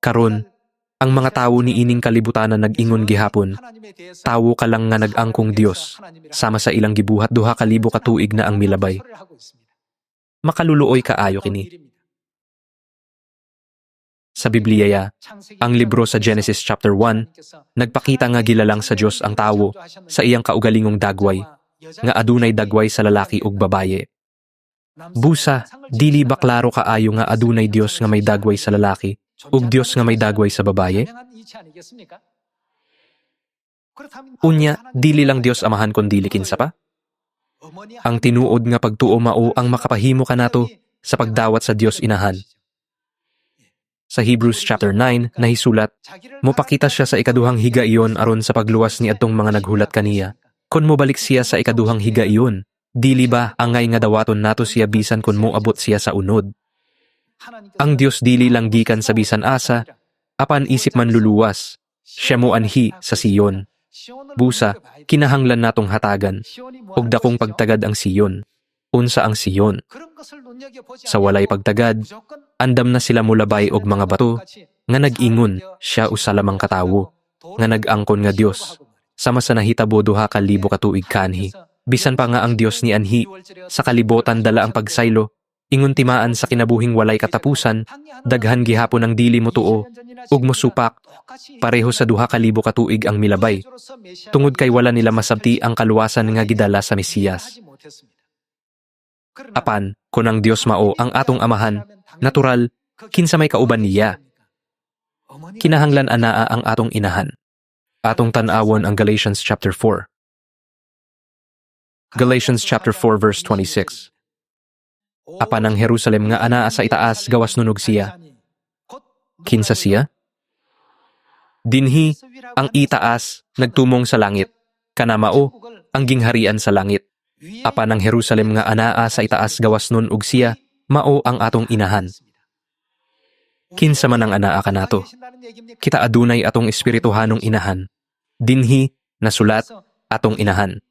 Karon, ang mga tawo ni ining kalibutan na nag-ingon gihapon, tawo ka lang nga nag-angkong Dios, sama sa ilang gibuhat 2,000 ka tuig na ang milabay. Makaluluoy kaayo kini. Sa Biblia, ang libro sa Genesis chapter 1, nagpakita nga gilalang sa Dios ang tawo sa iyang kaugalingong dagway, nga adunay dagway sa lalaki ug babaye. Busa, dili ba klaro kaayo nga adunay Dios nga may dagway sa lalaki ug Dios nga may dagway sa babaye? Unya, dili lang Dios amahan kon dili kinsa pa? Ang tinuod nga pagtuo mao ang makapahimo kanato sa pagdawat sa Dios inahan. Sa Hebrews chapter 9 nahisulat, mopakita siya sa ikaduhang higaiyon aron sa pagluwas ni adtong mga naghulat kaniya. Kon mobalik siya sa ikaduhang higaiyon, dili ba angay nga dawaton nato siya bisan kon moabot siya sa unod? Ang Dios dili lang gikan sa bisan asa, apan isip man luluwas. Siya mo anhi sa Siyon. Busa, kinahanglan natong hatagan, ug dakong pagtagad ang Siyon. Unsa ang Siyon? Sa walay pagtagad, andam na sila mulabay og mga bato, nga nag-ingon siya usa lamang katawo, nga nag-angkon nga Dios, sama sa nahitabo 2,000 ka tuig kanhi. Bisan pa nga ang Dios ni anhi, sa kalibotan dala ang pagsaylo, ingon timaan sa kinabuhing walay katapusan, daghan gihapon ang dili mo tuo, ug mosupak, pareho sa 2,000 ka tuig ang milabay, tungod kay wala nila masabti ang kaluwasan nga gidala sa Mesiyas. Apan, kung ang Dios mao ang atong amahan, natural, kinsa may kauban niya. Kinahanglan anaa ang atong inahan. Atong tan-awon ang Galatians chapter 4. Galatians chapter 4 verse 26. Apan ang Jerusalem nga anaa sa itaas gawas nunog siya. Kinsa siya? Dinhi ang itaas nagtumong sa langit, kanamao ang gingharian sa langit. Apan ang Jerusalem nga anaa sa itaas gawas nun ug siya, mao ang atong inahan. Kinsa man ang anaa kanato? Kita adunay atong espirituhanong inahan. Dinhi nasulat atong inahan.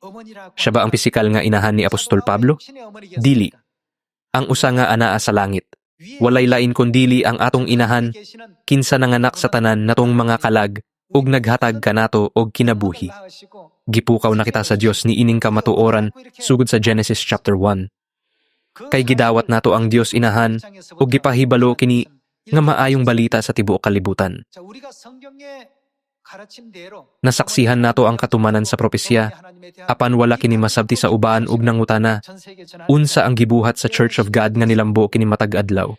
Siya ba ang pisikal nga inahan ni Apostol Pablo? Dili. Ang usa nga anaa sa langit. Walay lain kundili ang atong inahan, kinsa nanganak sa tanan natong mga kalag ug naghatag kanato og kinabuhi. Gipukaw na kita sa Dios ni ining kamatuoran sugod sa Genesis chapter 1. Kay gidawat nato ang Dios inahan ug gipahibalo kini nga maayong balita sa tibuok kalibutan. Nasaksihan nato ang katumanan sa propesya, apan wala kini masabti sa ubaan ug nangutana, unsa ang gibuhat sa Church of God nga nilambo kini matag adlaw?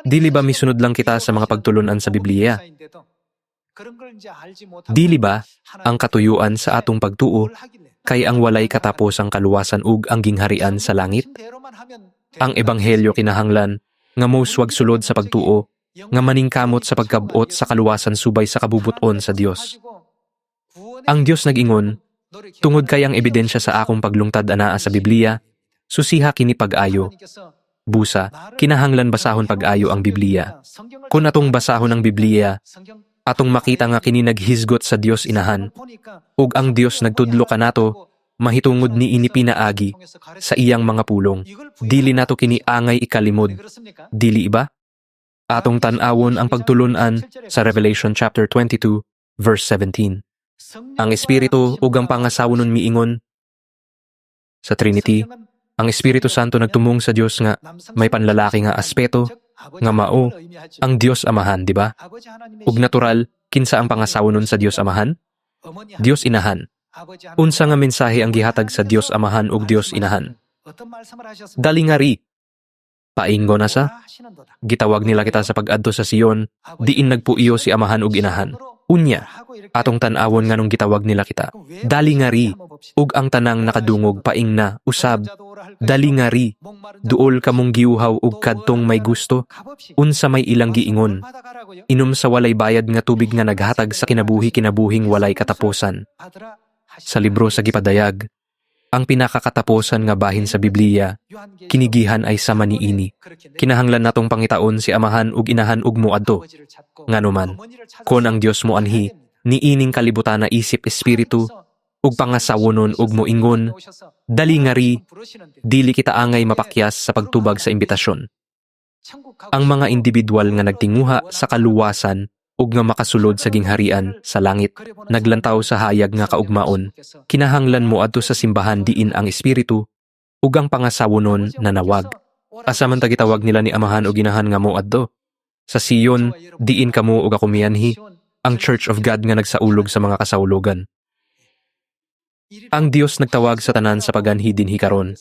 Dili ba misunod lang kita sa mga pagtulunan sa Biblia? Dili ba ang katuyuan sa atong pagtuo kay ang walay katapos ang kaluwasan ug ang gingharian sa langit? Ang ebanghelyo kinahanglan nga moswag sulod sa pagtuo, nga maningkamot sa pagkabot sa kaluwasan subay sa kabubuton sa Dios. Ang Dios nag-ingon, tungod kay ang ebidensya sa akong paglungtad anaa sa Biblia, susiha kini pag-ayo. Busa, kinahanglan basahon pag-ayo ang Biblia. Kung atong basahon ang Biblia, atong makita nga kini naghisgot sa Dios inahan, ug ang Dios nagtudlo kanato, mahitungod ni ini pinaagi sa iyang mga pulong. Dili nato kini angay ikalimod. Dili ba? Atong tan-awon ang pagtulunan sa Revelation chapter 22 verse 17. Ang Espiritu ug ang pangasawon miingon sa Trinity, ang Espiritu Santo nagtumong sa Dios nga may panlalaki nga aspeto nga mao ang Dios Amahan, di ba? Ug natural, kinsa ang pangasawonon sa Dios Amahan? Dios Inahan. Unsa nga mensahe ang gihatag sa Dios Amahan ug Dios Inahan? Dali nga ri. Paingo na sa? Gitawag nila kita sa pag-adto sa Siyon, diin nagpuiyo si Amahan ug Inahan. Unya, atong tan-awon nganong gitawag nila kita. Dali nga ri, ug ang tanang nakadungog paing na, usab, dali nga ri, duol kamong giuhaw ug kadtong may gusto, unsa may ilang giingon. Inom sa walay bayad nga tubig nga naghatag sa kinabuhi-kinabuhing walay katapusan. Sa libro sa gipadayag, ang pinakakatapusan nga bahin sa Biblia, kinigihan ay sama niini. Kinahanglan natong pangitaon si Amahan ug Inahan ug moadto. Nganuman, kon ang Dios mo anhi, niining kalibutan na isip espiritu, ug pangasawonon ug moingon, dali nga ri, dili kita angay mapakyas sa pagtubag sa imbitasyon. Ang mga individual nga nagtinguha sa kaluwasan, ug nga makasulod sa gingharian sa langit. Naglantaw sa hayag nga kaugmaon, kinahanglan mo adto sa simbahan diin ang espiritu ug ang pangasawunon na nawag. Asa man ta gitawag nila ni Amahan o Ginahan nga mo adto? Sa Sion, diin kamo ug ako miyanhi, ang Church of God nga nagsaulog sa mga kasaulogan. Ang Dios nagtawag sa tanan sa paganhi dinhi karon.